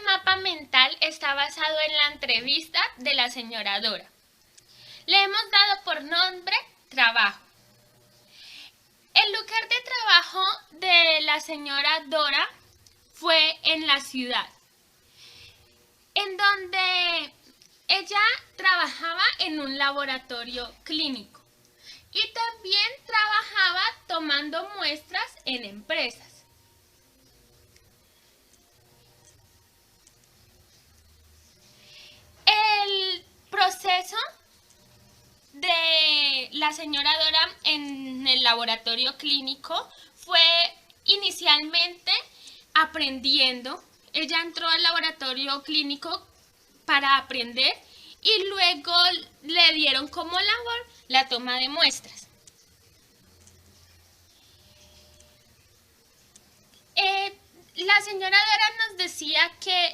mapa mental está basado en la entrevista de la señora Dora. Le hemos dado por nombre trabajo. El lugar de trabajo de la señora Dora fue en la ciudad, en donde ella trabajaba en un laboratorio clínico y también trabajaba tomando muestras en empresas. El proceso de la señora Dora en el laboratorio clínico fue inicialmente aprendiendo. Ella entró al laboratorio clínico para aprender y luego le dieron como labor la toma de muestras. La señora Dora nos decía que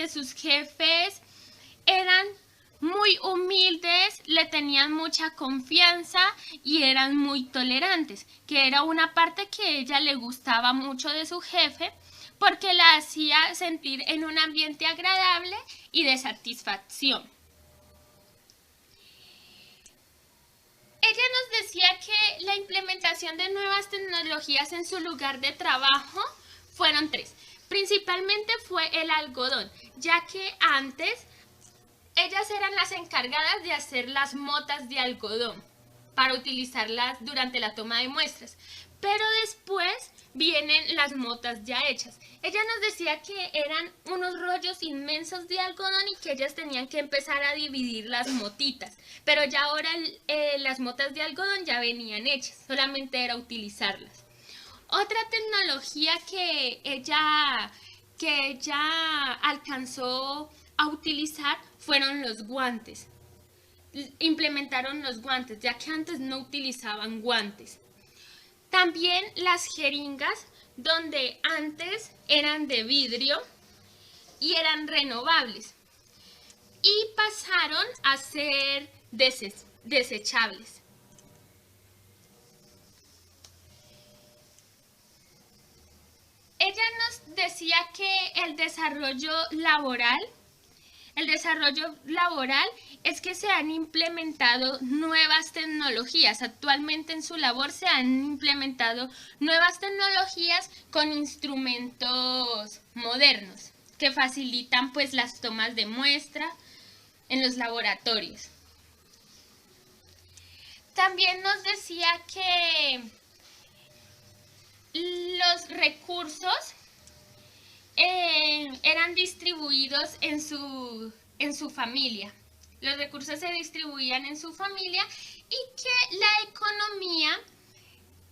sus jefes eran muy humildes, le tenían mucha confianza y eran muy tolerantes, que era una parte que a ella le gustaba mucho de su jefe porque la hacía sentir en un ambiente agradable y de satisfacción. Ella nos decía que la implementación de nuevas tecnologías en su lugar de trabajo fueron 3. Principalmente fue el algodón, ya que antes ellas eran las encargadas de hacer las motas de algodón para utilizarlas durante la toma de muestras. Pero después vienen las motas ya hechas. Ella nos decía que eran unos rollos inmensos de algodón y que ellas tenían que empezar a dividir las motitas. Pero ya ahora las motas de algodón ya venían hechas, solamente era utilizarlas. Otra tecnología que ella alcanzó a utilizar fueron los guantes. Implementaron los guantes, ya que antes no utilizaban guantes. También las jeringas, donde antes eran de vidrio y eran renovables, y pasaron a ser desechables. Ella nos decía que el desarrollo laboral es que se han implementado nuevas tecnologías. Actualmente en su labor se han implementado nuevas tecnologías con instrumentos modernos que facilitan pues las tomas de muestra en los laboratorios. También nos decía que los recursos eran distribuidos en su familia. Los recursos se distribuían en su familia y que la economía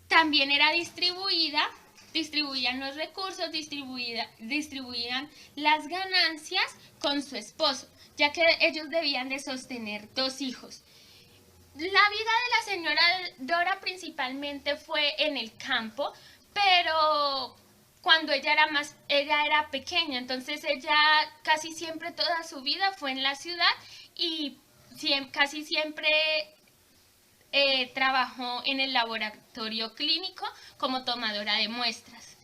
también era distribuida, distribuían los recursos, distribuían las ganancias con su esposo, ya que ellos debían de sostener 2 hijos. La vida de la señora Dora principalmente fue en el campo, pero cuando ella era pequeña, entonces ella casi siempre toda su vida fue en la ciudad y casi siempre trabajó en el laboratorio clínico como tomadora de muestras.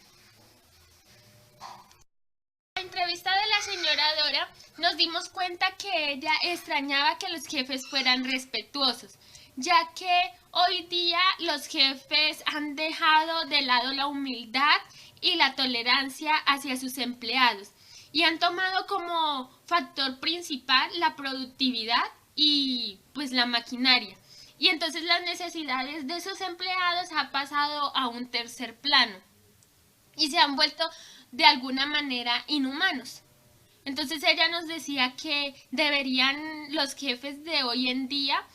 En la entrevista de la señora Dora nos dimos cuenta que ella extrañaba que los jefes fueran respetuosos, ya que hoy día los jefes han dejado de lado la humildad y la tolerancia hacia sus empleados y han tomado como factor principal la productividad y pues la maquinaria. Y entonces las necesidades de sus empleados han pasado a un tercer plano y se han vuelto de alguna manera inhumanos. Entonces ella nos decía que deberían los jefes de hoy en día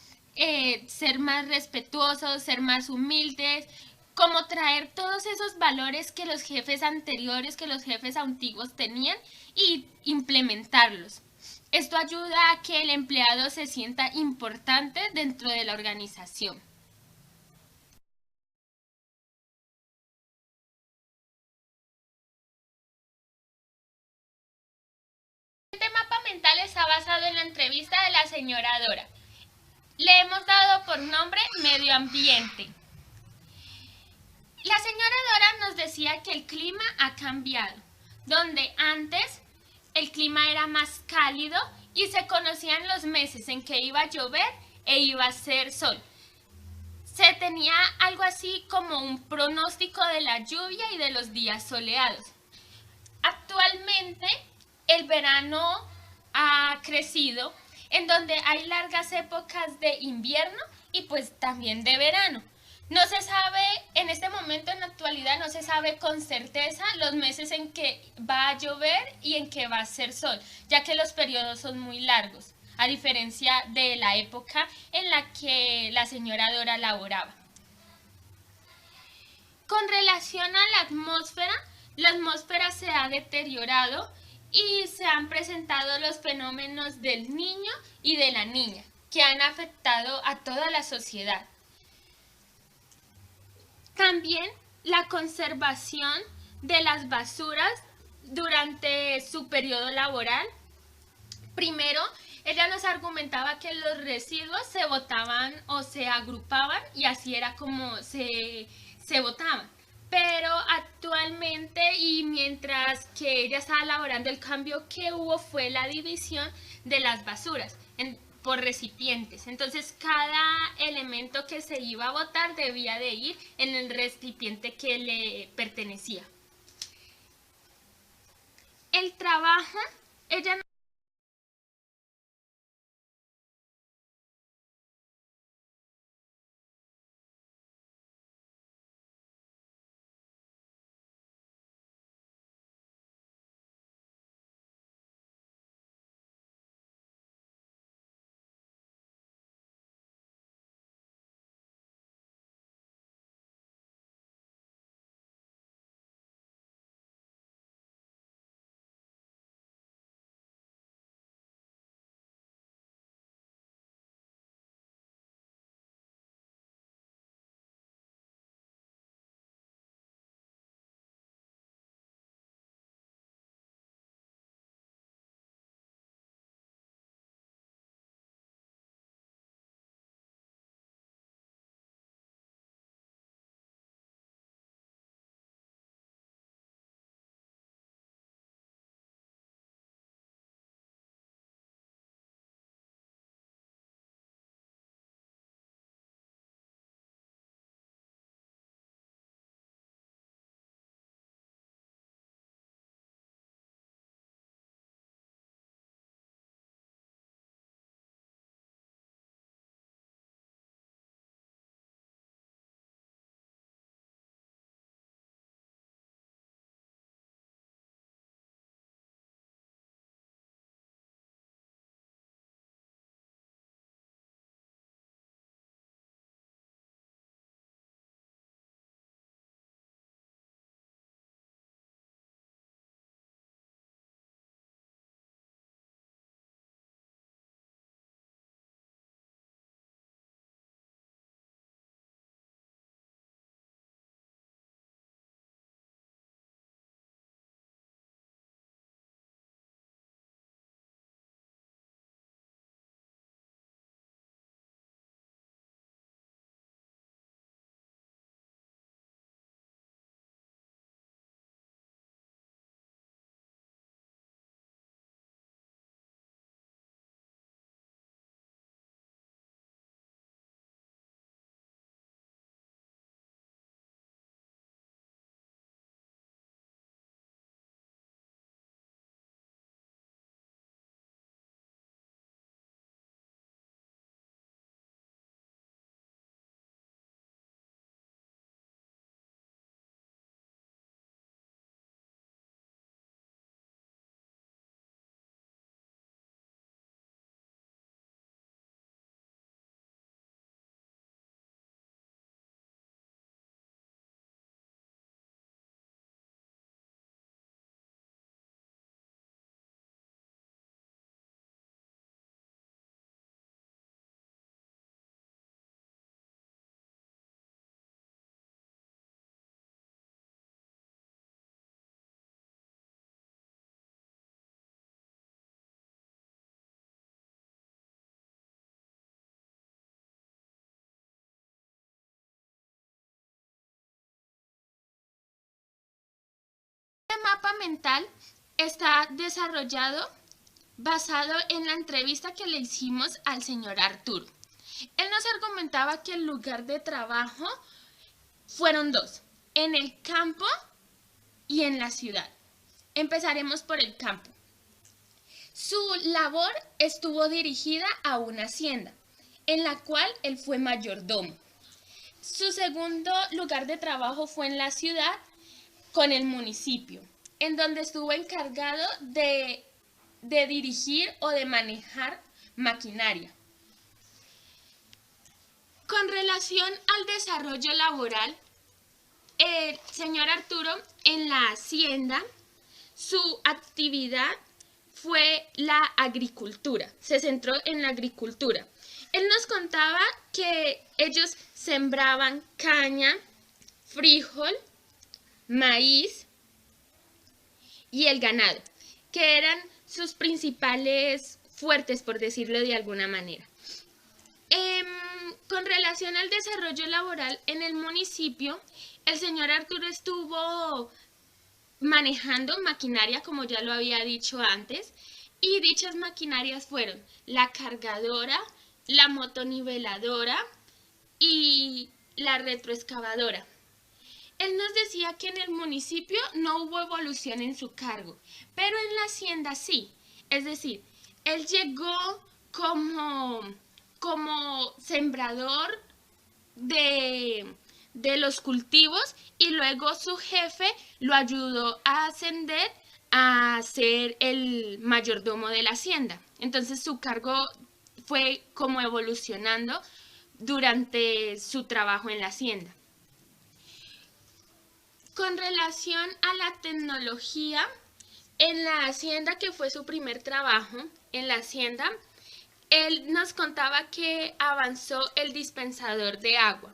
ser más respetuosos, ser más humildes, como traer todos esos valores que los jefes anteriores, que los jefes antiguos tenían y implementarlos. Esto ayuda a que el empleado se sienta importante dentro de la organización. Este mapa mental está basado en la entrevista de la señora Dora. Le hemos dado por nombre medio ambiente. La señora Dora nos decía que el clima ha cambiado, donde antes el clima era más cálido y se conocían los meses en que iba a llover e iba a hacer sol. Se tenía algo así como un pronóstico de la lluvia y de los días soleados. Actualmente el verano ha crecido en donde hay largas épocas de invierno y pues también de verano. No se sabe, en este momento en la actualidad no se sabe con certeza los meses en que va a llover y en que va a hacer sol, ya que los periodos son muy largos, a diferencia de la época en la que la señora Dora laboraba. Con relación a la atmósfera se ha deteriorado y se han presentado los fenómenos del niño y de la niña, que han afectado a toda la sociedad. También la conservación de las basuras durante su periodo laboral. Primero, ella nos argumentaba que los residuos se botaban o se agrupaban y así era como se botaban. Pero actualmente y mientras que ella estaba elaborando el cambio que hubo fue la división de las basuras por recipientes. Entonces cada elemento que se iba a botar debía de ir en el recipiente que le pertenecía. El trabajo, ella mapa mental está desarrollado basado en la entrevista que le hicimos al señor Arturo. Él nos argumentaba que el lugar de trabajo fueron dos, en el campo y en la ciudad. Empezaremos por el campo. Su labor estuvo dirigida a una hacienda, en la cual él fue mayordomo. Su segundo lugar de trabajo fue en la ciudad con el municipio, en donde estuvo encargado de dirigir o de manejar maquinaria. Con relación al desarrollo laboral, el señor Arturo en la hacienda, su actividad fue la agricultura, se centró en la agricultura. Él nos contaba que ellos sembraban caña, frijol, maíz y el ganado, que eran sus principales fuertes, por decirlo de alguna manera. Con relación al desarrollo laboral en el municipio, el señor Arturo estuvo manejando maquinaria, como ya lo había dicho antes, y dichas maquinarias fueron la cargadora, la motoniveladora y la retroexcavadora. Él nos decía que en el municipio no hubo evolución en su cargo, pero en la hacienda sí. Es decir, él llegó como sembrador de los cultivos y luego su jefe lo ayudó a ascender a ser el mayordomo de la hacienda. Entonces su cargo fue como evolucionando durante su trabajo en la hacienda. Con relación a la tecnología, en la hacienda, que fue su primer trabajo, en la hacienda, él nos contaba que avanzó el dispensador de agua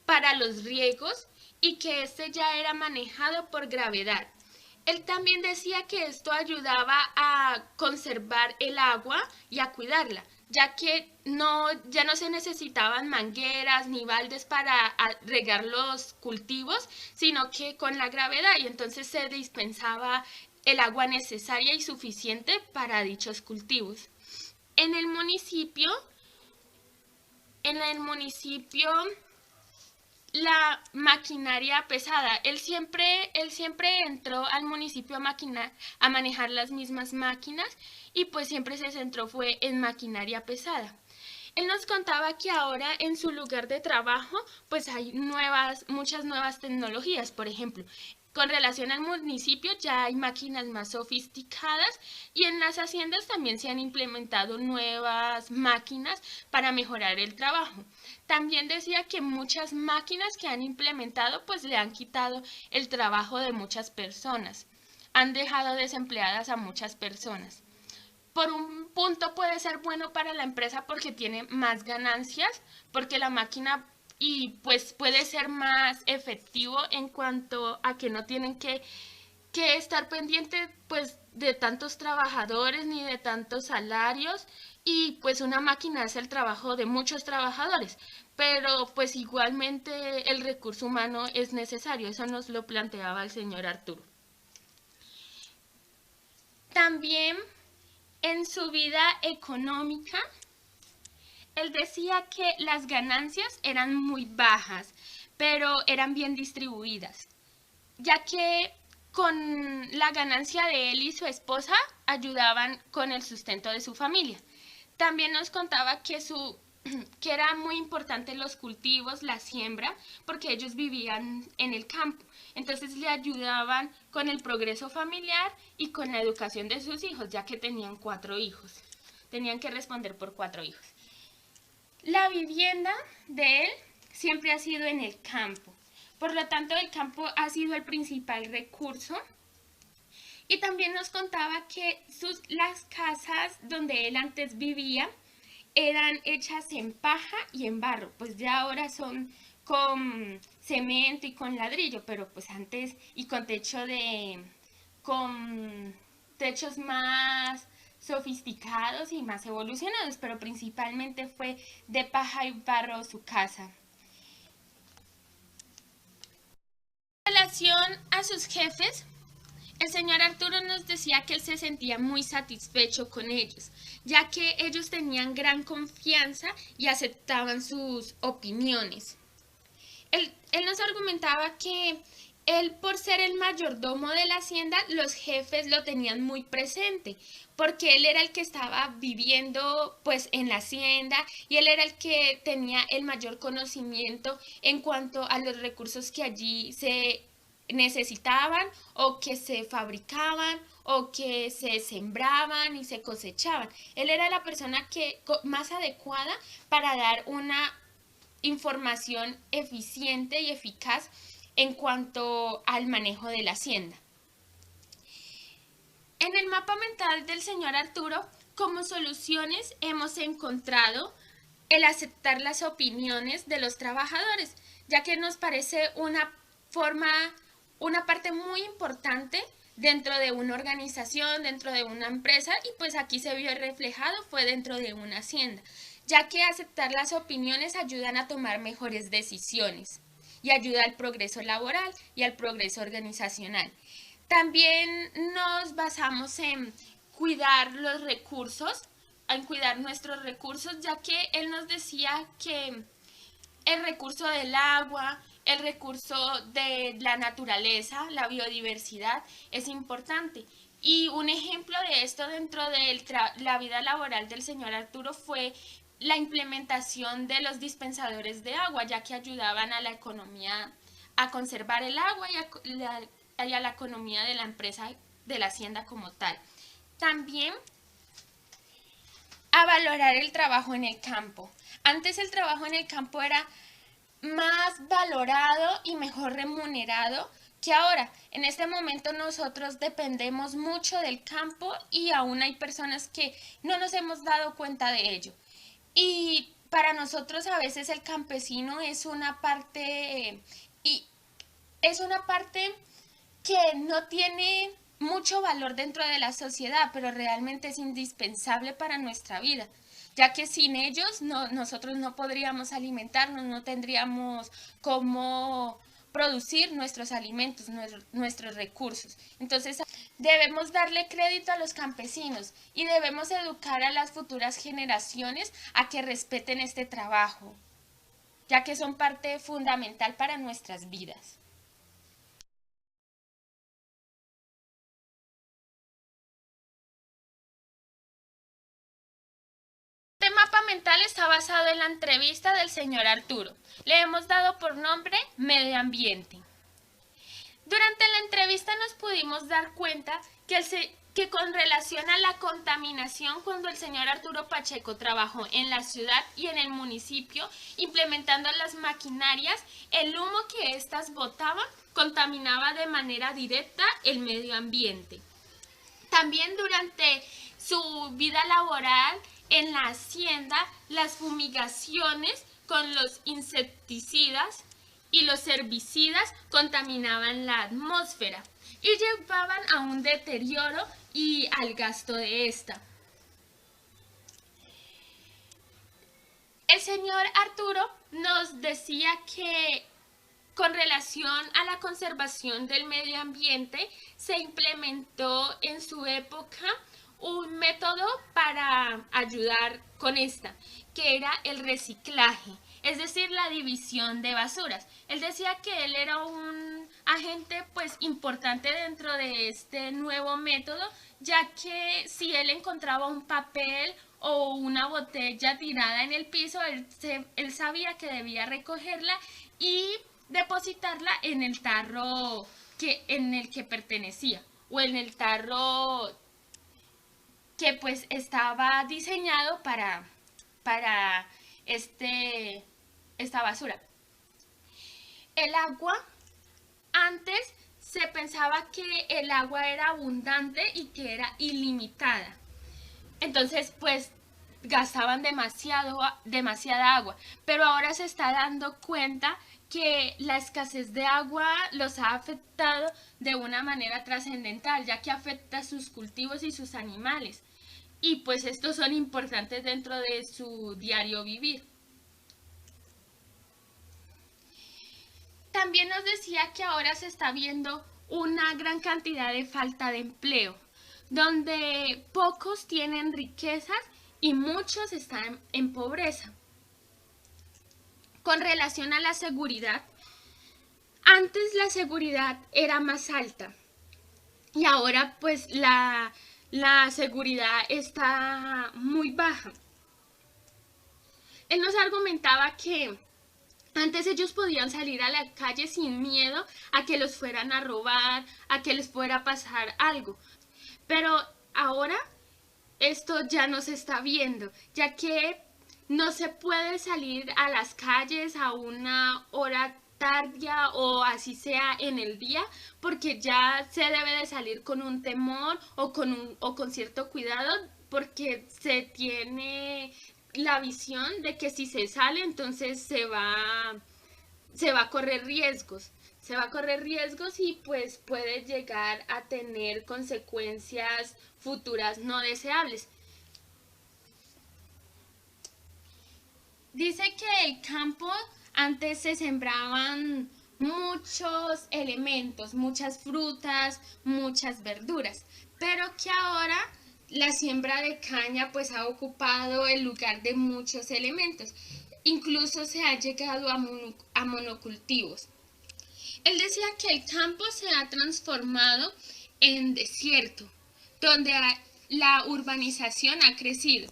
para los riegos y que este ya era manejado por gravedad. Él también decía que esto ayudaba a conservar el agua y a cuidarla, ya que ya no se necesitaban mangueras ni baldes para regar los cultivos, sino que con la gravedad, y entonces se dispensaba el agua necesaria y suficiente para dichos cultivos. En el municipio, la maquinaria pesada. Él siempre entró al municipio a manejar las mismas máquinas y pues siempre se centró fue en maquinaria pesada. Él nos contaba que ahora en su lugar de trabajo pues hay muchas nuevas tecnologías. Por ejemplo, con relación al municipio ya hay máquinas más sofisticadas y en las haciendas también se han implementado nuevas máquinas para mejorar el trabajo. También decía que muchas máquinas que han implementado pues le han quitado el trabajo de muchas personas. Han dejado desempleadas a muchas personas. Por un punto puede ser bueno para la empresa porque tiene más ganancias, porque la máquina y pues puede ser más efectivo en cuanto a que no tienen que estar pendientes pues de tantos trabajadores ni de tantos salarios, y pues una máquina hace el trabajo de muchos trabajadores, pero pues igualmente el recurso humano es necesario. Eso nos lo planteaba el señor Arturo. También en su vida económica, él decía que las ganancias eran muy bajas, pero eran bien distribuidas, ya que con la ganancia de él y su esposa ayudaban con el sustento de su familia. También nos contaba que era muy importante los cultivos, la siembra, porque ellos vivían en el campo. Entonces le ayudaban con el progreso familiar y con la educación de sus hijos, ya que tenían 4 hijos. Tenían que responder por 4 hijos. La vivienda de él siempre ha sido en el campo. Por lo tanto, el campo ha sido el principal recurso. Y también nos contaba que las casas donde él antes vivía eran hechas en paja y en barro. Pues ya ahora son con cemento y con ladrillo, pero pues antes y con techos más sofisticados y más evolucionados, pero principalmente fue de paja y barro su casa. En relación a sus jefes, El señor Arturo nos decía que él se sentía muy satisfecho con ellos, ya que ellos tenían gran confianza y aceptaban sus opiniones. Él nos argumentaba que él, por ser el mayordomo de la hacienda, los jefes lo tenían muy presente, porque él era el que estaba viviendo pues en la hacienda y él era el que tenía el mayor conocimiento en cuanto a los recursos que allí se necesitaban o que se fabricaban o que se sembraban y se cosechaban. Él era la persona que más adecuada para dar una información eficiente y eficaz en cuanto al manejo de la hacienda. En el mapa mental del señor Arturo, como soluciones hemos encontrado el aceptar las opiniones de los trabajadores, ya que nos parece una parte muy importante dentro de una organización, dentro de una empresa, y pues aquí se vio reflejado, fue dentro de una hacienda, ya que aceptar las opiniones ayudan a tomar mejores decisiones y ayuda al progreso laboral y al progreso organizacional. También nos basamos en cuidar los recursos, en cuidar nuestros recursos, ya que él nos decía que el recurso del agua, el recurso de la naturaleza, la biodiversidad es importante. Y un ejemplo de esto dentro de la vida laboral del señor Arturo fue la implementación de los dispensadores de agua, ya que ayudaban a la economía a conservar el agua y a la economía de la empresa, de la hacienda como tal. También a valorar el trabajo en el campo. Antes el trabajo en el campo era más valorado y mejor remunerado que ahora. En este momento nosotros dependemos mucho del campo y aún hay personas que no nos hemos dado cuenta de ello. Y para nosotros a veces el campesino es una parte que no tiene mucho valor dentro de la sociedad, pero realmente es indispensable para nuestra vida, ya que sin ellos nosotros no podríamos alimentarnos, no tendríamos cómo producir nuestros alimentos, nuestros recursos. Entonces debemos darle crédito a los campesinos y debemos educar a las futuras generaciones a que respeten este trabajo, ya que son parte fundamental para nuestras vidas. Este mapa mental está basado en la entrevista del señor Arturo. Le hemos dado por nombre Medio Ambiente. Durante la entrevista nos pudimos dar cuenta que con relación a la contaminación, cuando el señor Arturo Pacheco trabajó en la ciudad y en el municipio implementando las maquinarias, el humo que éstas botaban contaminaba de manera directa el medio ambiente. También durante su vida laboral en la hacienda, las fumigaciones con los insecticidas y los herbicidas contaminaban la atmósfera y llevaban a un deterioro y al gasto de esta. El señor Arturo nos decía que con relación a la conservación del medio ambiente, se implementó en su época un método para ayudar con esta, que era el reciclaje, es decir, la división de basuras. Él decía que él era un agente pues importante dentro de este nuevo método, ya que si él encontraba un papel o una botella tirada en el piso, él sabía que debía recogerla y depositarla en el tarro en el que pertenecía o en el tarro que pues estaba diseñado para esta basura. El agua, antes se pensaba que el agua era abundante y que era ilimitada. Entonces, pues gastaban demasiada agua, pero ahora se está dando cuenta que la escasez de agua los ha afectado de una manera trascendental, ya que afecta a sus cultivos y sus animales. Y pues estos son importantes dentro de su diario vivir. También nos decía que ahora se está viendo una gran cantidad de falta de empleo, donde pocos tienen riquezas y muchos están en pobreza. Con relación a la seguridad, antes la seguridad era más alta y ahora pues la seguridad está muy baja. Él nos argumentaba que antes ellos podían salir a la calle sin miedo a que los fueran a robar, a que les fuera a pasar algo. Pero ahora esto ya no se está viendo, ya que no se puede salir a las calles a una hora tardía o así sea en el día, porque ya se debe de salir con un temor o con cierto cuidado, porque se tiene la visión de que si se sale entonces se va a correr riesgos. Se va a correr riesgos y pues puede llegar a tener consecuencias futuras no deseables. Dice que el campo antes se sembraban muchos elementos, muchas frutas, muchas verduras, pero que ahora la siembra de caña pues ha ocupado el lugar de muchos elementos. Incluso se ha llegado a monocultivos. Él decía que el campo se ha transformado en desierto, donde la urbanización ha crecido,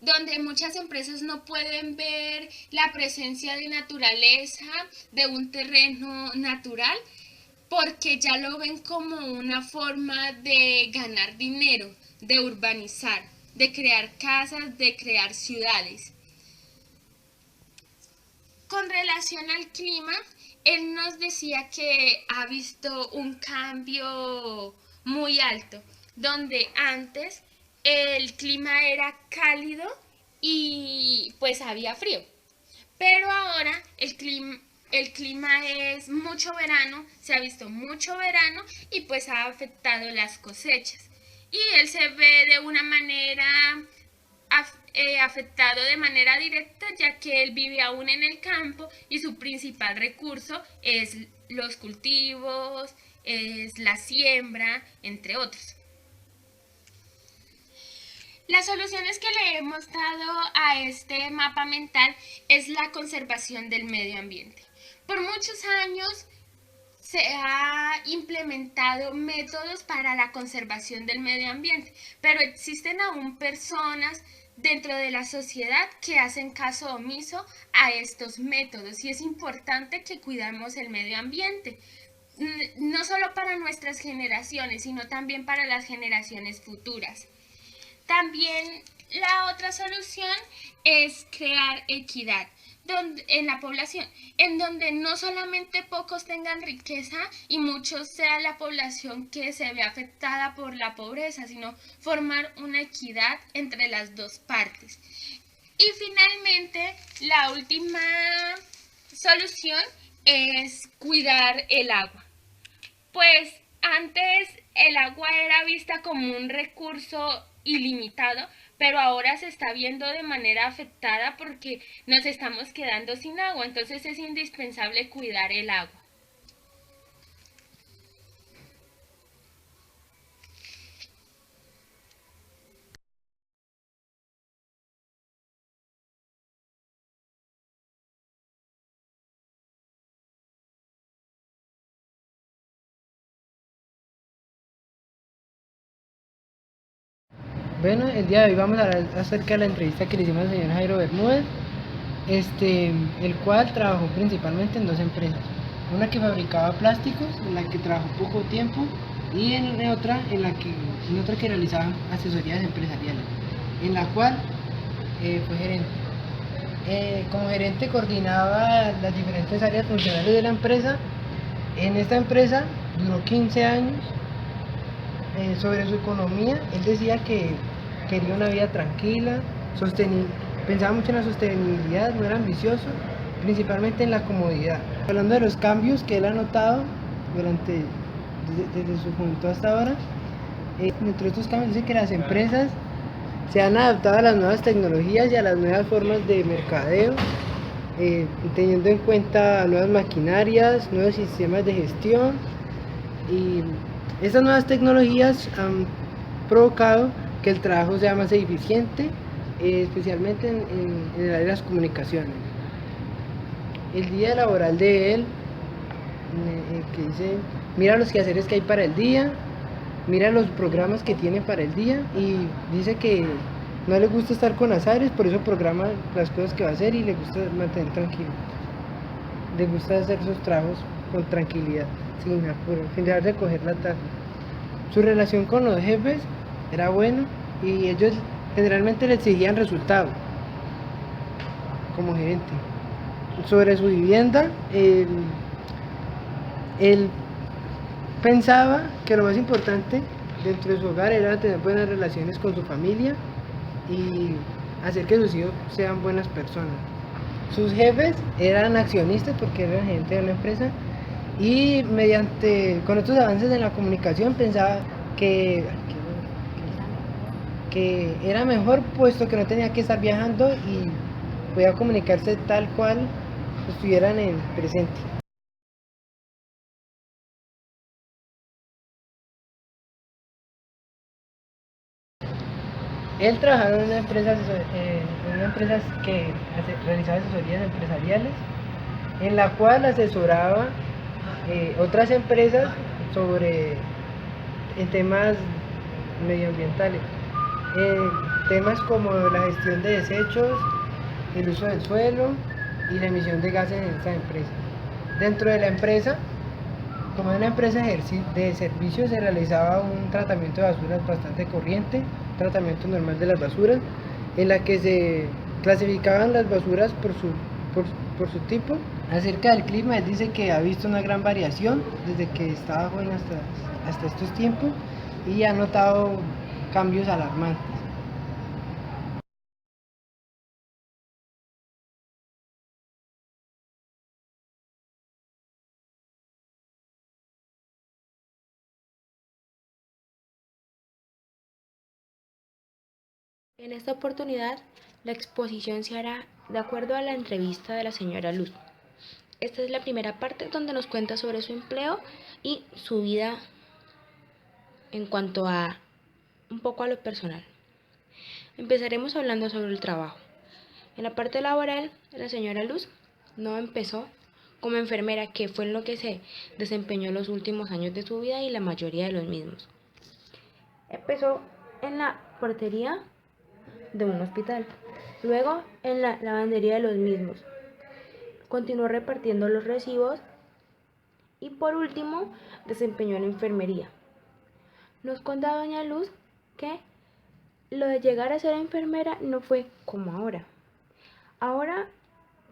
donde muchas empresas no pueden ver la presencia de naturaleza, de un terreno natural, porque ya lo ven como una forma de ganar dinero, de urbanizar, de crear casas, de crear ciudades. Con relación al clima, él nos decía que ha visto un cambio muy alto, donde antes el clima era cálido y pues había frío, pero ahora el clima es mucho verano, se ha visto mucho verano y pues ha afectado las cosechas. Y él se ve de una manera afectado de manera directa, ya que él vive aún en el campo y su principal recurso es los cultivos, es la siembra, entre otros. Las soluciones que le hemos dado a este mapa mental es la conservación del medio ambiente. Por muchos años se ha implementado métodos para la conservación del medio ambiente, pero existen aún personas dentro de la sociedad que hacen caso omiso a estos métodos y es importante que cuidemos el medio ambiente, no solo para nuestras generaciones, sino también para las generaciones futuras. También la otra solución es crear equidad en la población, en donde no solamente pocos tengan riqueza y muchos sea la población que se ve afectada por la pobreza, sino formar una equidad entre las dos partes. Y finalmente, la última solución es cuidar el agua. Pues antes el agua era vista como un recurso ilimitado, pero ahora se está viendo de manera afectada porque nos estamos quedando sin agua, entonces es indispensable cuidar el agua. Bueno, el día de hoy vamos a hablar acerca de la entrevista que le hicimos al señor Jairo Bermúdez, el cual trabajó principalmente en dos empresas, una que fabricaba plásticos, en la que trabajó poco tiempo, y en otra que realizaba asesorías empresariales, en la cual fue gerente. Como gerente coordinaba las diferentes áreas funcionales de la empresa. En esta empresa duró 15 años. Sobre su economía, él decía que quería una vida tranquila, pensaba mucho en la sostenibilidad, no era ambicioso, principalmente en la comodidad. Hablando de los cambios que él ha notado desde su juventud hasta ahora, entre estos cambios dice que las empresas se han adaptado a las nuevas tecnologías y a las nuevas formas de mercadeo, teniendo en cuenta nuevas maquinarias, nuevos sistemas de gestión, Y estas nuevas tecnologías han provocado que el trabajo sea más eficiente, especialmente en el área de las comunicaciones. El día laboral de él, que dice, mira los quehaceres que hay para el día, mira los programas que tiene para el día, y dice que no le gusta estar con azares, por eso programa las cosas que va a hacer y le gusta mantener tranquilo. Le gusta hacer sus trabajos con tranquilidad, sin apuro, sin dejar de coger la tarde. Su relación con los jefes era buena y ellos generalmente le exigían resultados como gerente. Sobre su vivienda, él pensaba que lo más importante dentro de su hogar era tener buenas relaciones con su familia y hacer que sus hijos sean buenas personas. Sus jefes eran accionistas porque eran gerentes de una empresa y con estos avances en la comunicación pensaba que era mejor puesto que no tenía que estar viajando y podía comunicarse tal cual estuvieran en presente. Él trabajaba en una empresa que realizaba asesorías empresariales, en la cual asesoraba otras empresas en temas medioambientales, temas como la gestión de desechos, el uso del suelo y la emisión de gases en esta empresa. Dentro de la empresa, como era una empresa de servicios, se realizaba un tratamiento de basuras bastante corriente, un tratamiento normal de las basuras, en la que se clasificaban las basuras por su tipo. Acerca del clima, él dice que ha visto una gran variación desde que estaba joven hasta estos tiempos y ha notado cambios alarmantes. En esta oportunidad, la exposición se hará de acuerdo a la entrevista de la señora Luz. Esta es la primera parte donde nos cuenta sobre su empleo y su vida en cuanto a un poco a lo personal. Empezaremos hablando sobre el trabajo. En la parte laboral, la señora Luz no empezó como enfermera, que fue en lo que se desempeñó los últimos años de su vida y la mayoría de los mismos. Empezó en la portería de un hospital, luego en la lavandería de los mismos. Continuó repartiendo los recibos y por último desempeñó la enfermería. Nos cuenta doña Luz que lo de llegar a ser enfermera no fue como ahora. Ahora,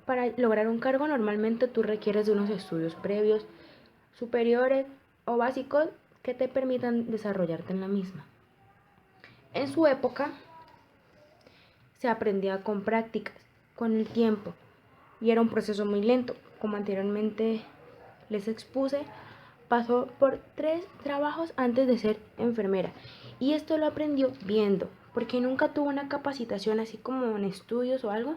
para lograr un cargo normalmente tú requieres de unos estudios previos, superiores o básicos que te permitan desarrollarte en la misma. En su época se aprendía con prácticas, con el tiempo, y era un proceso muy lento. Como anteriormente les expuse, pasó por 3 trabajos antes de ser enfermera, y esto lo aprendió viendo, porque nunca tuvo una capacitación así como en estudios o algo,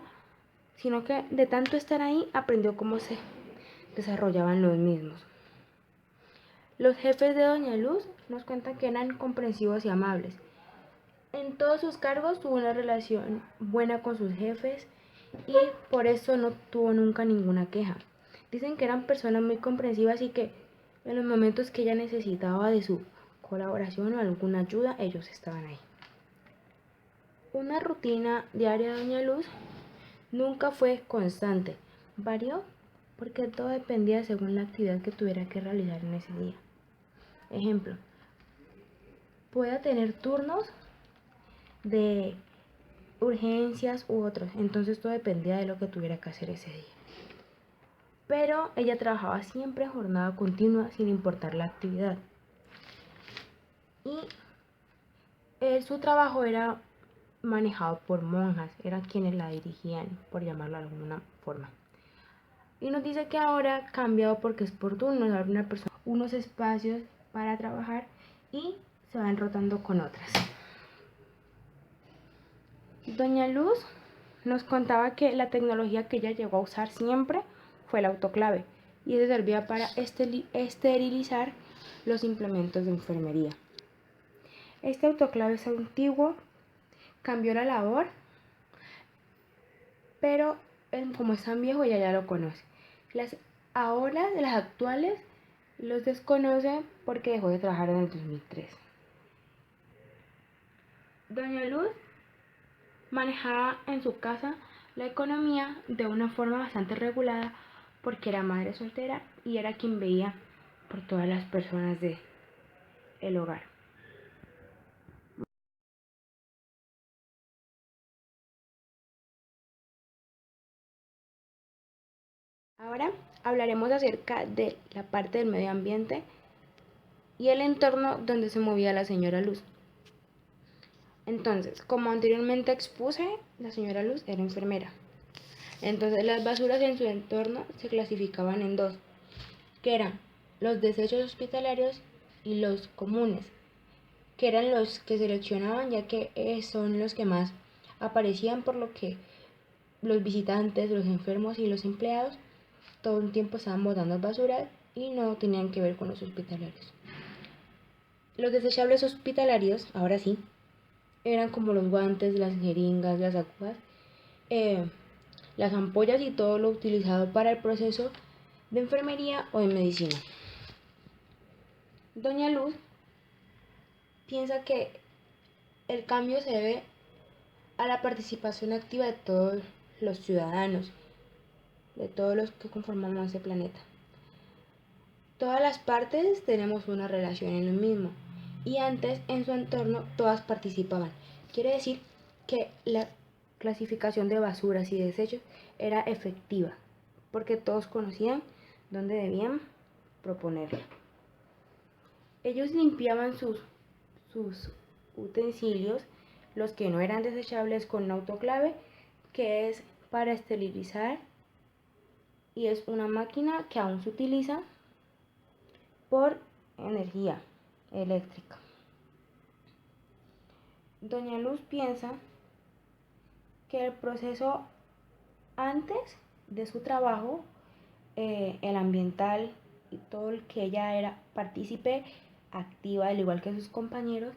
sino que de tanto estar ahí aprendió cómo se desarrollaban los mismos. Los jefes de doña Luz nos cuentan que eran comprensivos y amables. En todos sus cargos tuvo una relación buena con sus jefes y por eso no tuvo nunca ninguna queja. Dicen que eran personas muy comprensivas y que en los momentos que ella necesitaba de su colaboración o alguna ayuda, ellos estaban ahí. Una rutina diaria de doña Luz nunca fue constante, varió porque todo dependía según la actividad que tuviera que realizar en ese día. Ejemplo, puede tener turnos de urgencias u otros, entonces todo dependía de lo que tuviera que hacer ese día. Pero ella trabajaba siempre en jornada continua sin importar la actividad. Y su trabajo era manejado por monjas, eran quienes la dirigían, por llamarlo de alguna forma. Y nos dice que ahora ha cambiado porque es por turnos, ahora una persona unos espacios para trabajar y se van rotando con otras. Doña Luz nos contaba que la tecnología que ella llegó a usar siempre fue el autoclave y eso servía para esterilizar los implementos de enfermería. Este autoclave es antiguo, cambió la labor, pero como es tan viejo ya lo conoce. Las actuales los desconoce porque dejó de trabajar en el 2003. Doña Luz manejaba en su casa la economía de una forma bastante regulada porque era madre soltera y era quien veía por todas las personas del hogar. Ahora hablaremos acerca de la parte del medio ambiente y el entorno donde se movía la señora Luz. Entonces, como anteriormente expuse, la señora Luz era enfermera. Entonces, las basuras en su entorno se clasificaban en dos, que eran los desechos hospitalarios y los comunes, que eran los que seleccionaban ya que son los que más aparecían, por lo que los visitantes, los enfermos y los empleados todo el tiempo estaban botando basura y no tenían que ver con los hospitalarios. Los desechables hospitalarios, ahora sí, eran como los guantes, las jeringas, las aguas, las ampollas y todo lo utilizado para el proceso de enfermería o de medicina. Doña Luz piensa que el cambio se debe a la participación activa de todos los ciudadanos, de todos los que conformamos este planeta. Todas las partes tenemos una relación en lo mismo y antes en su entorno todas participaban. Quiere decir que la clasificación de basuras y desechos era efectiva porque todos conocían dónde debían proponerla. Ellos limpiaban sus utensilios, los que no eran desechables, con un autoclave, que es para esterilizar, y es una máquina que aún se utiliza por energía eléctrica. Doña Luz piensa que el proceso antes de su trabajo, el ambiental y todo el que ella era partícipe activa, al igual que sus compañeros,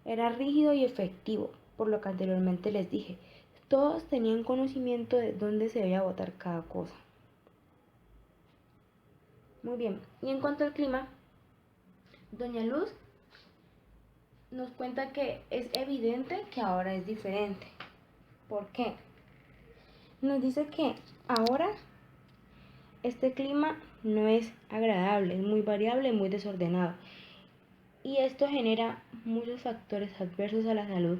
era rígido y efectivo, por lo que anteriormente les dije, todos tenían conocimiento de dónde se debía botar cada cosa. Muy bien, y en cuanto al clima, Doña Luz nos cuenta que es evidente que ahora es diferente. ¿Por qué? Nos dice que ahora este clima no es agradable, es muy variable, muy desordenado. Y esto genera muchos factores adversos a la salud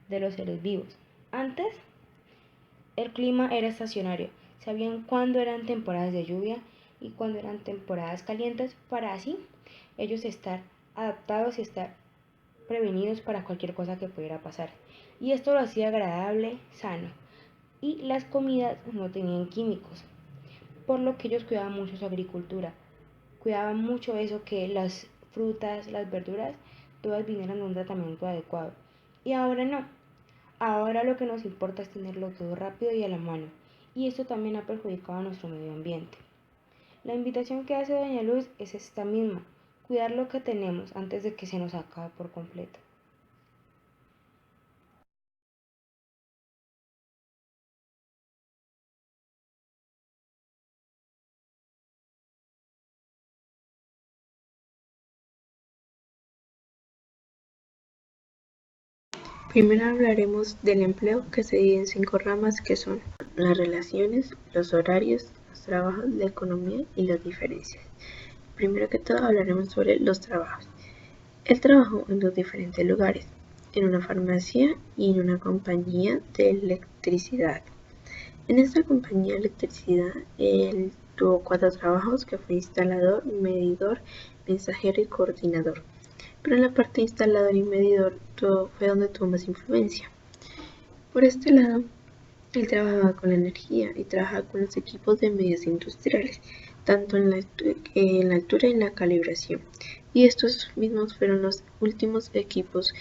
de los seres vivos. Antes, el clima era estacionario. Sabían cuándo eran temporadas de lluvia y cuándo eran temporadas calientes, para así ellos estar adaptados y estar prevenidos para cualquier cosa que pudiera pasar. Y esto lo hacía agradable, sano. Y las comidas no tenían químicos, por lo que ellos cuidaban mucho su agricultura. Cuidaban mucho eso, que las frutas, las verduras, todas vinieran de un tratamiento adecuado. Y ahora no. Ahora lo que nos importa es tenerlo todo rápido y a la mano. Y esto también ha perjudicado a nuestro medio ambiente. La invitación que hace Doña Luz es esta misma: cuidar lo que tenemos antes de que se nos acabe por completo. Primero hablaremos del empleo, que se divide en 5 ramas, que son las relaciones, los horarios, los trabajos, la economía y las diferencias. Primero que todo hablaremos sobre los trabajos. Él trabajó en 2 diferentes lugares, en una farmacia y en una compañía de electricidad. En esta compañía de electricidad, él tuvo 4 trabajos, que fue instalador, medidor, mensajero y coordinador. Pero en la parte de instalador y medidor fue donde tuvo más influencia. Por este lado, él trabajaba con la energía y trabajaba con los equipos de medios industriales, tanto en la altura y en la calibración. Y estos mismos fueron los últimos equipos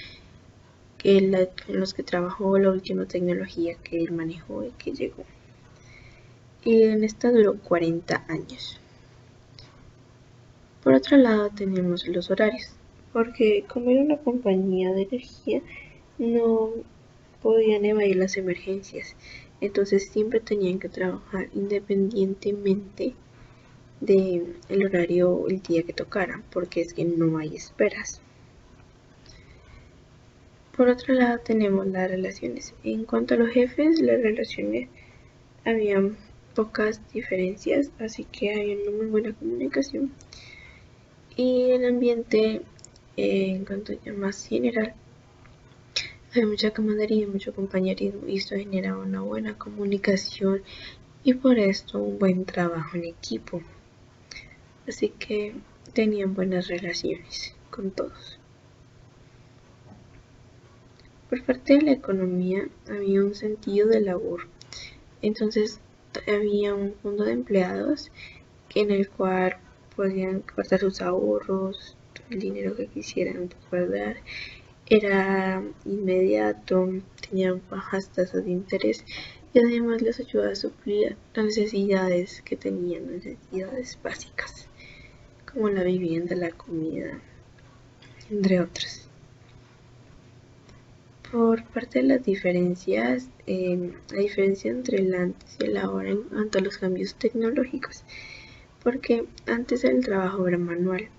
en los que trabajó, la última tecnología que él manejó y que llegó. Y en esta duró 40 años. Por otro lado tenemos los horarios, porque como era una compañía de energía, no podían evadir las emergencias, entonces siempre tenían que trabajar independientemente del horario o el día que tocara, porque es que no hay esperas. Por otro lado tenemos las relaciones. En cuanto a los jefes, las relaciones habían pocas diferencias, así que había una muy buena comunicación. Y el ambiente, en cuanto a más general, hay mucha camaradería, mucho compañerismo y esto genera una buena comunicación y por esto un buen trabajo en equipo. Así que tenían buenas relaciones con todos. Por parte de la economía había un sentido de labor. Entonces había un fondo de empleados en el cual podían guardar sus ahorros, el dinero que quisieran guardar. Era inmediato, tenían bajas tasas de interés y además les ayudaba a suplir las necesidades que tenían, necesidades básicas, como la vivienda, la comida, entre otras. Por parte de las diferencias, la diferencia entre el antes y el ahora en cuanto a los cambios tecnológicos, porque antes el trabajo era manual,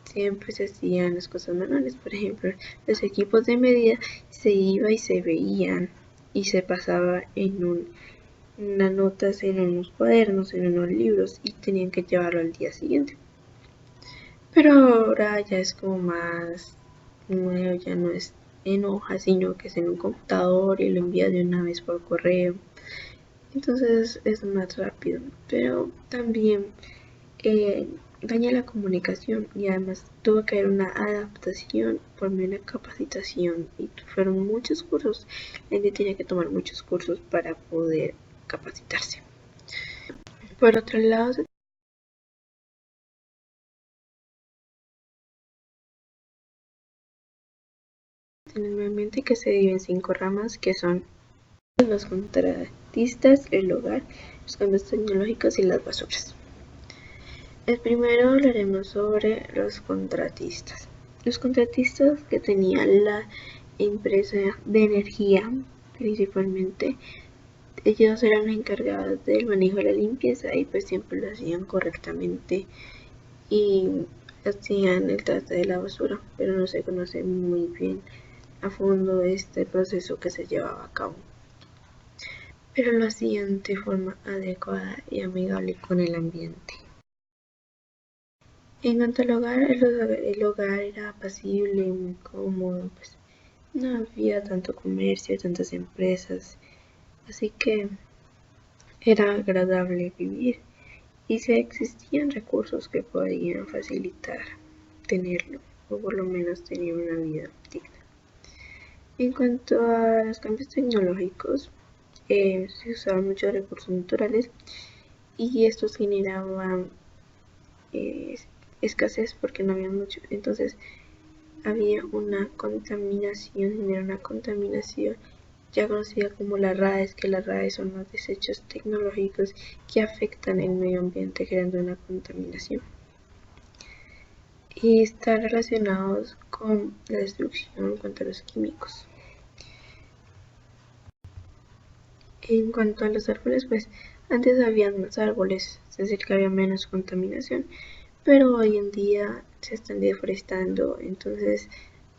siempre se hacían las cosas manuales, por ejemplo, los equipos de medida se iba y se veían y se pasaba en unas notas, en unos cuadernos, en unos libros y tenían que llevarlo al día siguiente. Pero ahora ya es como más nuevo, ya no es en hoja, sino que es en un computador y lo envía de una vez por correo. Entonces es más rápido, pero también daña la comunicación y además tuvo que haber una adaptación por medio de una capacitación y fueron muchos cursos. La gente tenía que tomar muchos cursos para poder capacitarse. Por otro lado, normalmente que se divide en 5 ramas que son los contratistas, el hogar, los cambios tecnológicos y las basuras. El primero hablaremos sobre los contratistas. Los contratistas que tenían la empresa de energía, principalmente, ellos eran encargados del manejo de la limpieza y pues siempre lo hacían correctamente y hacían el trato de la basura, pero no se conoce muy bien a fondo este proceso que se llevaba a cabo. Pero lo hacían de forma adecuada y amigable con el ambiente. En cuanto al hogar, el hogar era apacible, muy cómodo, pues no había tanto comercio, tantas empresas, así que era agradable vivir y si existían recursos que podían facilitar tenerlo o por lo menos tener una vida digna. En cuanto a los cambios tecnológicos, se usaban muchos recursos naturales y estos generaban escasez porque no había mucho, entonces había una contaminación, ya conocida como las RAEs, que las RAEs son los desechos tecnológicos que afectan el medio ambiente creando una contaminación y están relacionados con la destrucción en cuanto a los químicos. En cuanto a los árboles, pues antes había más árboles, es decir que había menos contaminación, pero hoy en día se están deforestando, entonces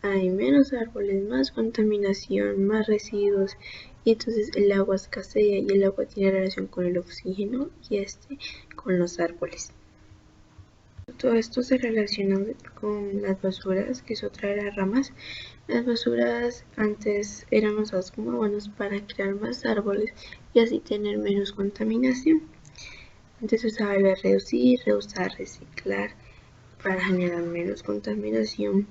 hay menos árboles, más contaminación, más residuos y entonces el agua escasea y el agua tiene relación con el oxígeno y con los árboles. Todo esto se relaciona con las basuras, que es otra de las ramas. Las basuras antes eran usadas como abonos para crear más árboles y así tener menos contaminación. Antes se usaba el reducir, reusar, reciclar para generar menos contaminación.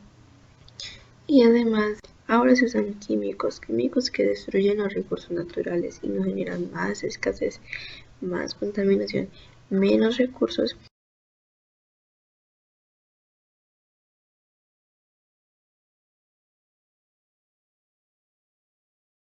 Y además ahora se usan químicos que destruyen los recursos naturales y nos generan más escasez, más contaminación, menos recursos